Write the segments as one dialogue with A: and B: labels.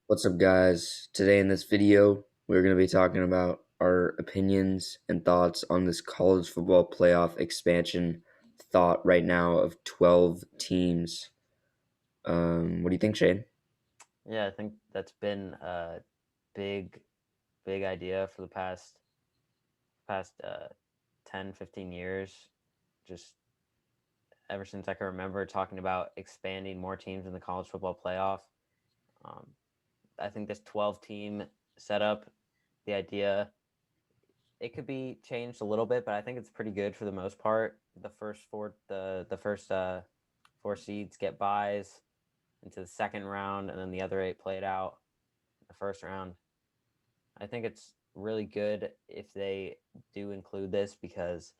A: What's up, guys? Today in this video, we're going to be talking about our opinions and thoughts on this college football playoff expansion thought right now of 12 teams. What do you think, Shane?
B: Yeah, I think that's been a big, big idea for the past 10, 15 years. Just ever since I can remember talking about expanding more teams in the college football playoff. Um, I think this 12 team setup, the idea, it could be changed a little bit, but I think it's pretty good for the most part. The first four seeds get buys into the second round, and then the other eight play it out in the first round. I think it's really good if they do include this because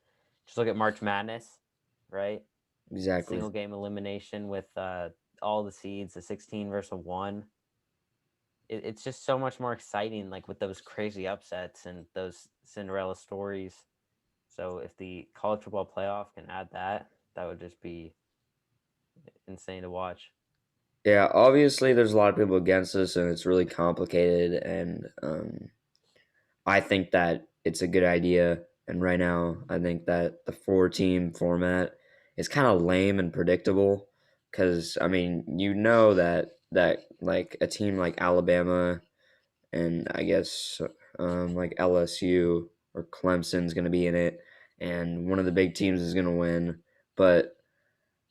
B: just look at March Madness, right?
A: Exactly.
B: Single game elimination with all the seeds, the 16 versus one. It's just so much more exciting, like with those crazy upsets and those Cinderella stories. So if the college football playoff can add that, that would just be insane to watch.
A: Yeah, obviously, there's a lot of people against this, and it's really complicated. And I think that it's a good idea. And right now, I think that the four-team format is kind of lame and predictable. Because I mean, that like a team like Alabama and I guess like LSU or Clemson's going to be in it, and one of the big teams is going to win. But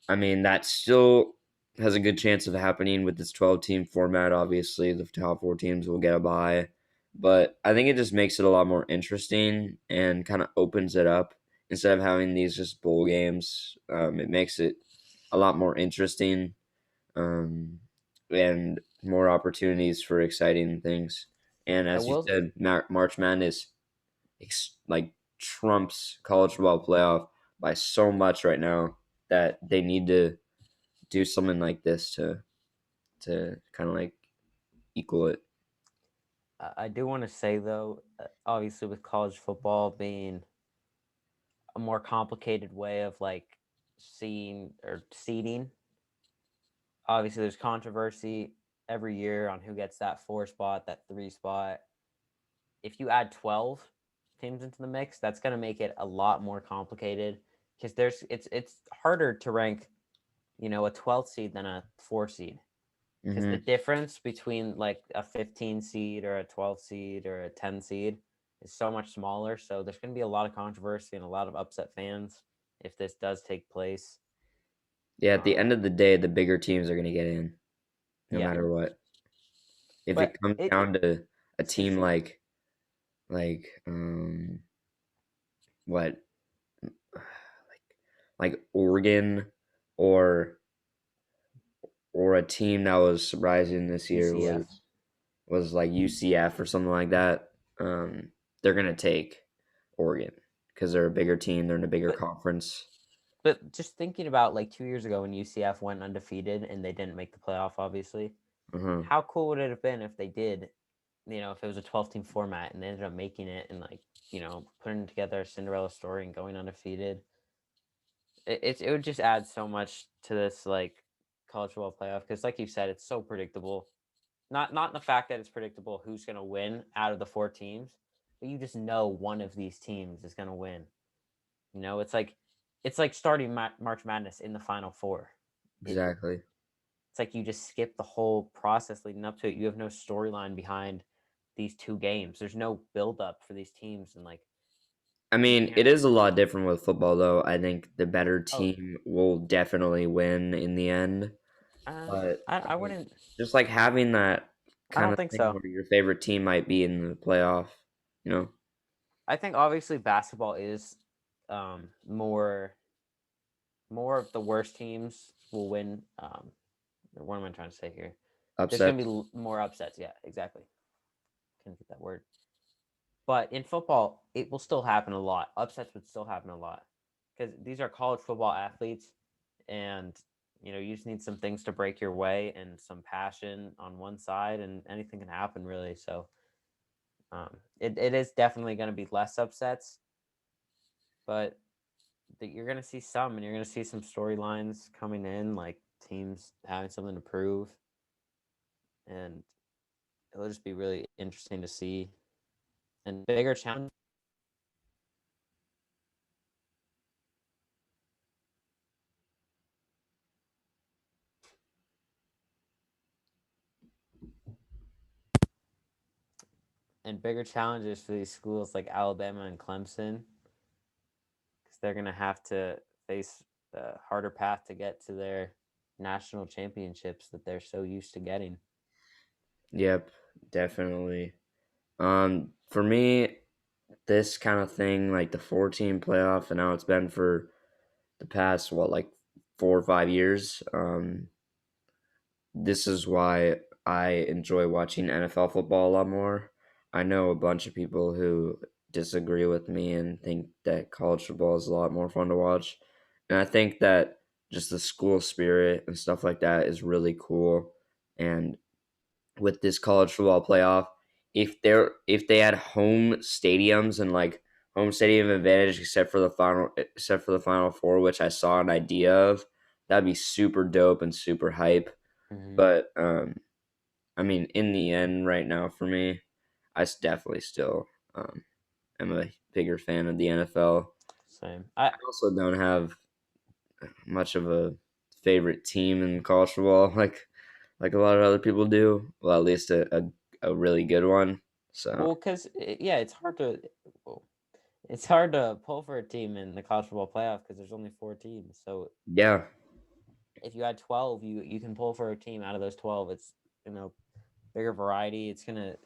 A: I mean, that still has a good chance of happening with this 12-team format. Obviously, the top four teams will get a bye, but I think it just makes it a lot more interesting and kind of opens it up instead of having these just bowl games. It makes it a lot more interesting um, and more opportunities for exciting things. And
B: I
A: as you
B: will
A: said, March Madness like trumps college football playoff by so much right now that they need to do something like this to kind of like equal it.
B: I do want to say though, obviously with college football being a more complicated way of like seeing or seeding. Obviously, there's controversy every year on who gets that four spot, that three spot. If you add 12 teams into the mix, that's going to make it a lot more complicated because it's harder to rank, a 12th seed than a four seed because the
A: Hmm.
B: difference between like a 15 seed or a 12 seed or a 10 seed is so much smaller. So there's going to be a lot of controversy and a lot of upset fans if this does take place.
A: Yeah, at the
B: Um,
A: end of the day, the bigger teams are going to get in no
B: yeah,
A: matter what. If it
B: but
A: comes
B: it,
A: down to a
B: it's
A: team
B: just
A: like what like Oregon or a team that was surprising this year
B: UCF.
A: was like UCF or something like that, they're gonna take Oregon because they're a bigger team. They're in a bigger
B: But
A: conference.
B: but just thinking about like 2 years ago when UCF went undefeated and they didn't make the playoff, obviously,
A: Uh-huh.
B: how cool would it have been if they did? If it was a 12-team format and they ended up making it and like putting together a Cinderella story and going undefeated. It would just add so much to this like college football playoff because, like you said, it's so predictable. Not the fact that it's predictable who's going to win out of the four teams, but you just know one of these teams is going to win. It's like starting March Madness in the Final Four.
A: Exactly.
B: It's like you just skip the whole process leading up to it. You have no storyline behind these two games. There's no build up for these teams, and like
A: I
B: you
A: mean, it
B: can't.
A: is a lot different with football, though. I think the better
B: Oh,
A: team will definitely win in the end. But
B: I wouldn't.
A: just like having that
B: I
A: kind
B: don't
A: of
B: think
A: thing
B: so.
A: where your favorite team might be in the playoff, you know?
B: I think obviously basketball is more of the worst teams will win. What am I trying to say here? There's going to
A: Upsets.
B: be more upsets. Yeah, exactly. Couldn't get that word. But in football, it will still happen a lot. Upsets would still happen a lot because these are college football athletes, and you just need some things to break your way and some passion on one side, and anything can happen really. So it is definitely going to be less upsets, but you're going to see some, and you're going to see some storylines coming in, like teams having something to prove, and it'll just be really interesting to see and bigger challenge. And bigger challenges for these schools like Alabama and Clemson, because they're going to have to face the harder path to get to their national championships that they're so used to getting.
A: Yep, definitely. For me, this kind of thing, like the 14 playoff, and now it's been for the past what, like 4 or 5 years. This is why I enjoy watching NFL football a lot more. I know a bunch of people who disagree with me and think that college football is a lot more fun to watch. And I think that just the school spirit and stuff like that is really cool. And with this college football playoff, if they had home stadiums and like home stadium advantage except for the final four, which I saw an idea of, that'd be super dope and super hype.
B: Mm-hmm.
A: But I mean, in the end, right now for me, definitely still am a bigger fan of the NFL.
B: Same.
A: I also don't have much of a favorite team in college football, like a lot of other people do. Well, at least a really good one. So
B: Well, because yeah, it's hard to well, it's hard to pull for a team in the college football playoff because there's only 4 teams. So
A: yeah,
B: if you had 12, you can pull for a team out of those 12. It's bigger variety. It's gonna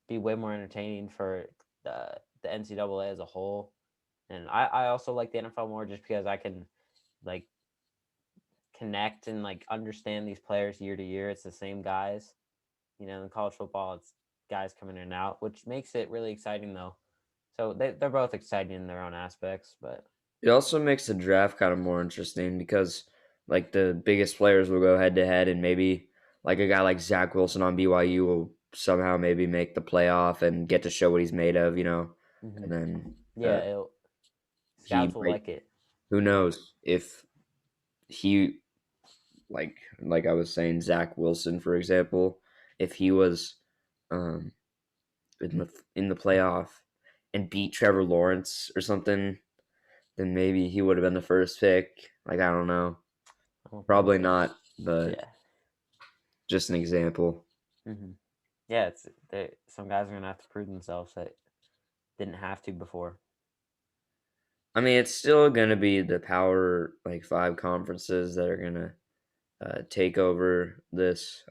B: be way more entertaining for the NCAA as a whole. And I also like the NFL more just because I can like connect and like understand these players year to year. It's the same guys. In college football, it's guys coming in and out, which makes it really exciting though. So they're both exciting in their own aspects, but
A: it also makes the draft kind of more interesting because like the biggest players will go head to head, and maybe like a guy like Zach Wilson on BYU will somehow maybe make the playoff and get to show what he's made of,
B: mm-hmm.
A: and then
B: Yeah,
A: he
B: scouts will
A: might.
B: like it.
A: Who knows if he like I was saying, Zach Wilson, for example, if he was um, in the playoff and beat Trevor Lawrence or something, then maybe he would have been the first pick. Like I don't know,
B: I don't think
A: probably
B: so.
A: not, but
B: Yeah.
A: just an example.
B: Mm-hmm. Yeah, some guys are gonna have to prove themselves that didn't have to before.
A: I mean, it's still gonna be the power like five conferences that are gonna take over this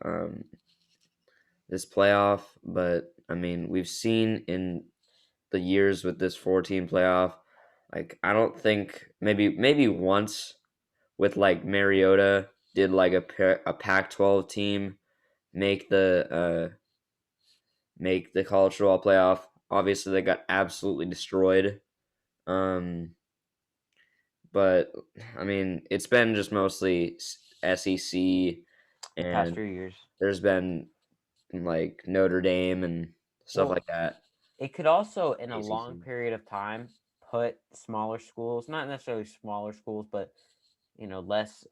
A: playoff. But I mean, we've seen in the years with this 14 playoff. Like I don't think maybe once with like Mariota did like a Pac-12 team make the college football playoff. Obviously, they got absolutely destroyed. Um, but I mean, it's been just mostly SEC,
B: The past
A: and
B: few years.
A: there's been like Notre Dame and stuff
B: Well,
A: like that.
B: it could also, in a long
A: ACC.
B: period of time, put smaller schools, not necessarily smaller schools, but less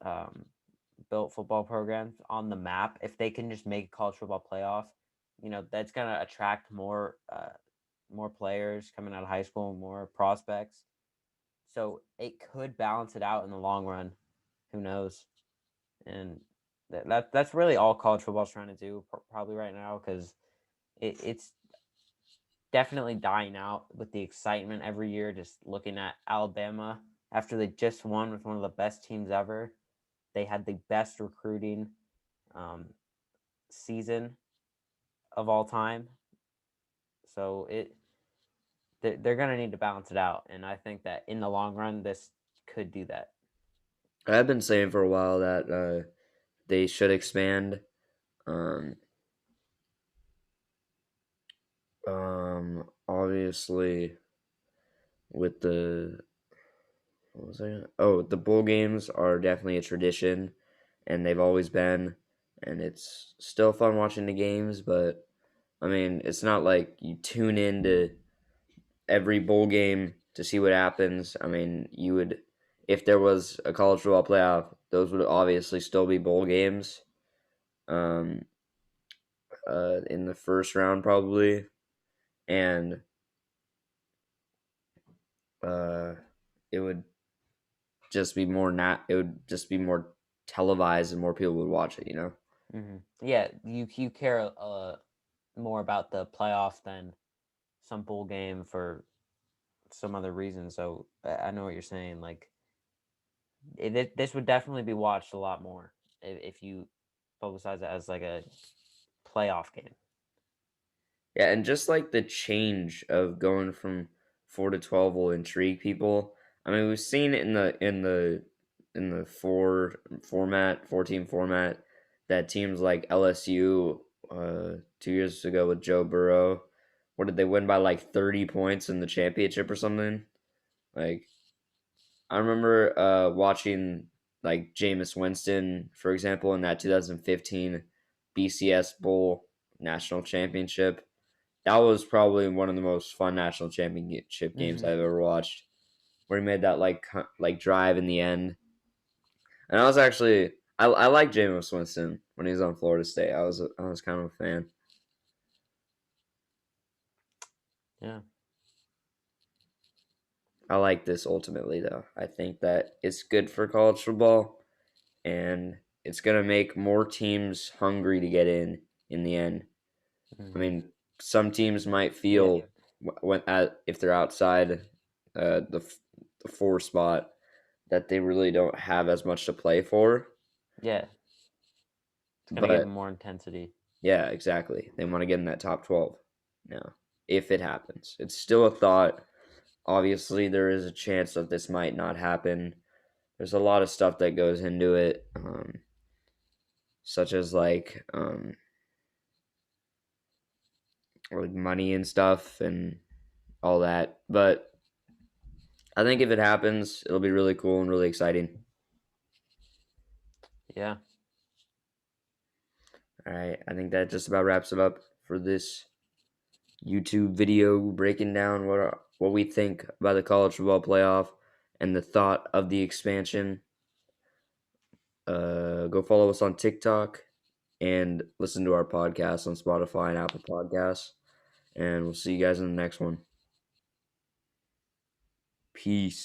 B: built football programs on the map. If they can just make a college football playoff, that's gonna attract more players coming out of high school, more prospects. So it could balance it out in the long run. Who knows? And that's really all college football's trying to do probably right now because it's definitely dying out with the excitement every year. Just looking at Alabama after they just won with one of the best teams ever, they had the best recruiting um, season of all time. So they're going to need to balance it out, and I think that in the long run, this could do that.
A: I've been saying for a while that they should expand. Um, obviously with the what was I? Oh, the bowl games are definitely a tradition, and they've always been, and it's still fun watching the games. But I mean, it's not like you tune into every bowl game to see what happens. I mean, you would if there was a college football playoff, those would obviously still be bowl games. Um, in the first round probably, and uh, it would just be more it would just be more televised and more people would watch it.
B: Yeah, you care more about the playoff than some bowl game for some other reason. So I know what you're saying. Like this would definitely be watched a lot more if you publicize it as like a playoff game.
A: Yeah, and just like the change of going from 4 to 12 will intrigue people. I mean, we've seen it in the four team format that teams like LSU 2 years ago with Joe Burrow, what did they win by like 30 points in the championship or something? Like I remember watching like Jameis Winston, for example, in that 2015 BCS Bowl national championship. That was probably one of the most fun national championship games
B: Hmm.
A: I've ever watched, where he made that like drive in the end. And I was actually I like Jameis Winston when he was on Florida State. I was kind of a fan.
B: Yeah.
A: I like this ultimately though. I think that it's good for college football, and it's gonna make more teams hungry to get in the end. I
B: Hmm.
A: mean, some teams might
B: Yeah.
A: feel if they're outside the four spot that they really don't have as much to play for.
B: Yeah. It's gonna give
A: But
B: them more intensity.
A: yeah, exactly. They want to get in that top 12 now, if it happens. It's still a thought. Obviously, there is a chance that this might not happen. There's a lot of stuff that goes into it, such as like money and stuff and all that. But I think if it happens, it'll be really cool and really exciting.
B: Yeah.
A: All right, I think that just about wraps it up for this YouTube video breaking down what we think about the college football playoff and the thought of the expansion. Go follow us on TikTok and listen to our podcast on Spotify and Apple Podcasts. And we'll see you guys in the next one. Peace.